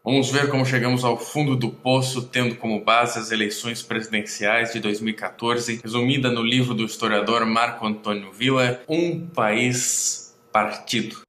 Vamos ver como chegamos ao fundo do poço, tendo como base as eleições presidenciais de 2014, resumida no livro do historiador Marco Antônio Villa, Um País Partido.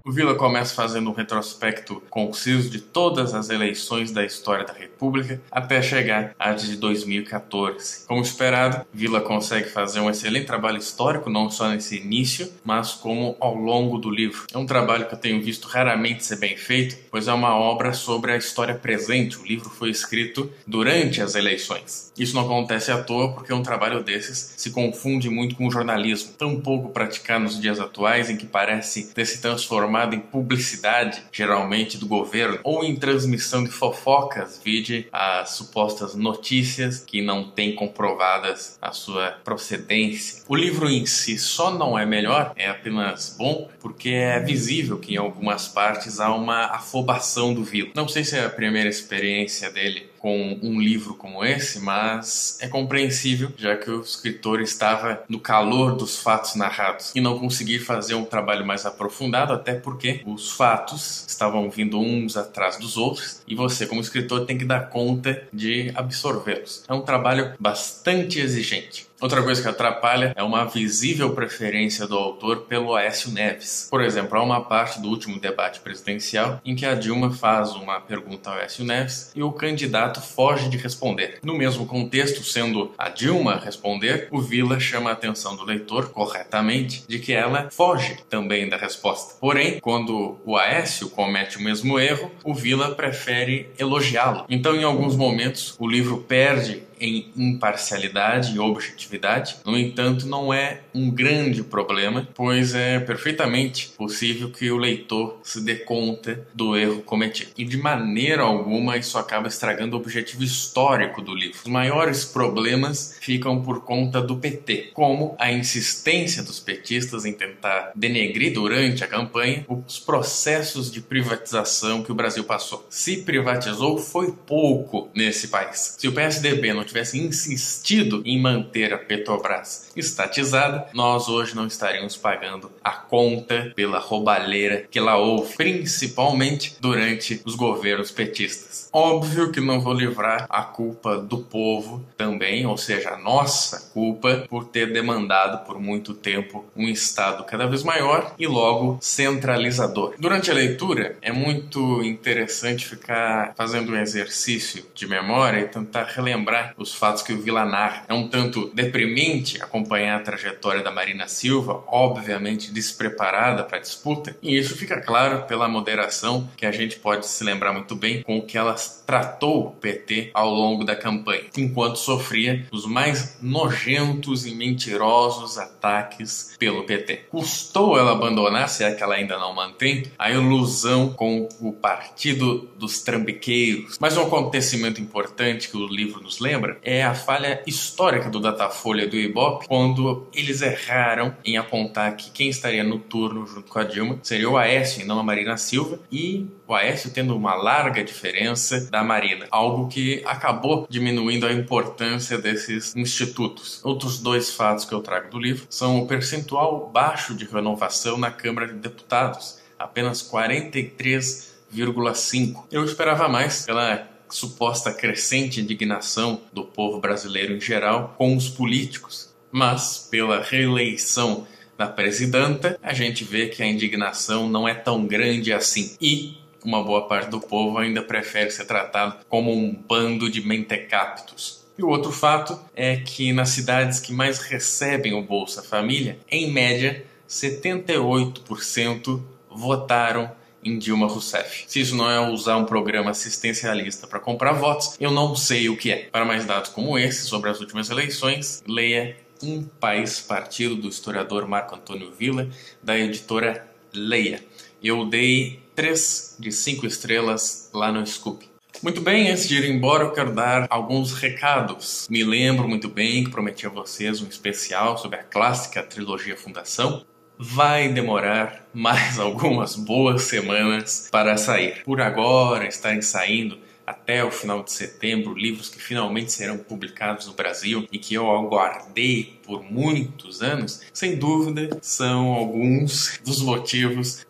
O Villa começa fazendo um retrospecto conciso de todas as eleições da história da República até chegar à de 2014. Como esperado, Villa consegue fazer um excelente trabalho histórico, não só nesse início, mas como ao longo do livro. É um trabalho que eu tenho visto raramente ser bem feito, pois é uma obra sobre a história presente. O livro foi escrito durante as eleições. Isso não acontece à toa porque um trabalho desses se confunde muito com o jornalismo, tão pouco praticado nos dias atuais, em que parece ter se transformado em publicidade, geralmente do governo, ou em transmissão de fofocas, vide as supostas notícias que não têm comprovadas a sua procedência. O livro em si só não é melhor, é apenas bom, porque é visível que em algumas partes há uma afobação do Villa. Não sei se é a primeira experiência dele com um livro como esse, mas é compreensível, já que o escritor estava no calor dos fatos narrados e não conseguia fazer um trabalho mais aprofundado, até porque os fatos estavam vindo uns atrás dos outros e você, como escritor, tem que dar conta de absorvê-los. É um trabalho bastante exigente. Outra coisa que atrapalha é uma visível preferência do autor pelo Aécio Neves. Por exemplo, há uma parte do último debate presidencial em que a Dilma faz uma pergunta ao Aécio Neves e o candidato foge de responder. No mesmo contexto, sendo a Dilma a responder, o Villa chama a atenção do leitor, corretamente, de que ela foge também da resposta. Porém, quando o Aécio comete o mesmo erro, o Villa prefere elogiá-lo. Então, em alguns momentos, o livro perde em imparcialidade e objetividade. No entanto, não é um grande problema, pois é perfeitamente possível que o leitor se dê conta do erro cometido. E de maneira alguma isso acaba estragando o objetivo histórico do livro. Os maiores problemas ficam por conta do PT, como a insistência dos petistas em tentar denegrir durante a campanha os processos de privatização que o Brasil passou. Se privatizou, foi pouco nesse país. Se o PSDB não tivesse insistido em manter a Petrobras estatizada, nós hoje não estaríamos pagando a conta pela roubalheira que lá houve, principalmente durante os governos petistas. Óbvio que não vou livrar a culpa do povo também, ou seja, a nossa culpa por ter demandado por muito tempo um Estado cada vez maior e logo centralizador. Durante a leitura é muito interessante ficar fazendo um exercício de memória e tentar relembrar os fatos que o Villa narra. É um tanto deprimente acompanhar a trajetória da Marina Silva, obviamente despreparada para a disputa, e isso fica claro pela moderação que a gente pode se lembrar muito bem com o que ela tratou o PT ao longo da campanha, enquanto sofria os mais nojentos e mentirosos ataques pelo PT. Custou ela abandonar, se é que ela ainda não mantém, a ilusão com o partido dos trambiqueiros. Mas um acontecimento importante que o livro nos lembra é a falha histórica do Datafolha e do Ibope, quando eles erraram em apontar que quem estaria no turno junto com a Dilma seria o Aécio e não a Marina Silva, e o Aécio tendo uma larga diferença da Marina, algo que acabou diminuindo a importância desses institutos. Outros dois fatos que eu trago do livro são o percentual baixo de renovação na Câmara de Deputados, apenas 43,5%. Eu esperava mais pela suposta crescente indignação do povo brasileiro em geral com os políticos, mas pela reeleição da presidenta, a gente vê que a indignação não é tão grande assim e uma boa parte do povo ainda prefere ser tratado como um bando de mentecaptos. E o outro fato é que nas cidades que mais recebem o Bolsa Família, em média, 78% votaram em Dilma Rousseff. Se isso não é usar um programa assistencialista para comprar votos, eu não sei o que é. Para mais dados como esse sobre as últimas eleições, leia Um País Partido, do historiador Marco Antônio Villa, da editora Leia. Eu dei 3 de 5 estrelas lá no Scoop. Muito bem, antes de ir embora eu quero dar alguns recados. Me lembro muito bem que prometi a vocês um especial sobre a clássica trilogia Fundação. Vai demorar mais algumas boas semanas para sair. Por agora estarem saindo até o final de setembro, livros que finalmente serão publicados no Brasil e que eu aguardei por muitos anos, sem dúvida são alguns dos motivos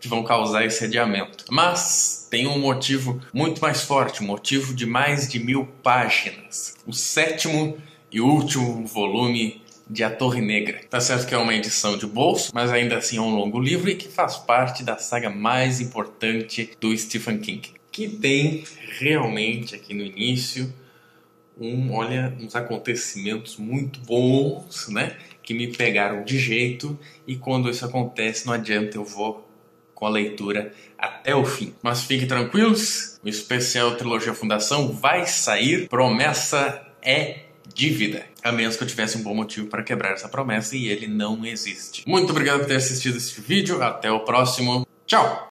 que vão causar esse adiamento. Mas tem um motivo muito mais forte, um motivo de mais de 1000 páginas. O 7º e último volume de A Torre Negra. Tá certo que é uma edição de bolso, mas ainda assim é um longo livro e que faz parte da saga mais importante do Stephen King, que tem realmente aqui no início uns acontecimentos muito bons, né? Que me pegaram de jeito, e quando isso acontece não adianta, eu vou com a leitura até o fim. Mas fiquem tranquilos, o especial Trilogia Fundação vai sair, promessa é dívida, a menos que eu tivesse um bom motivo para quebrar essa promessa, e ele não existe. Muito obrigado por ter assistido este vídeo, até o próximo, tchau!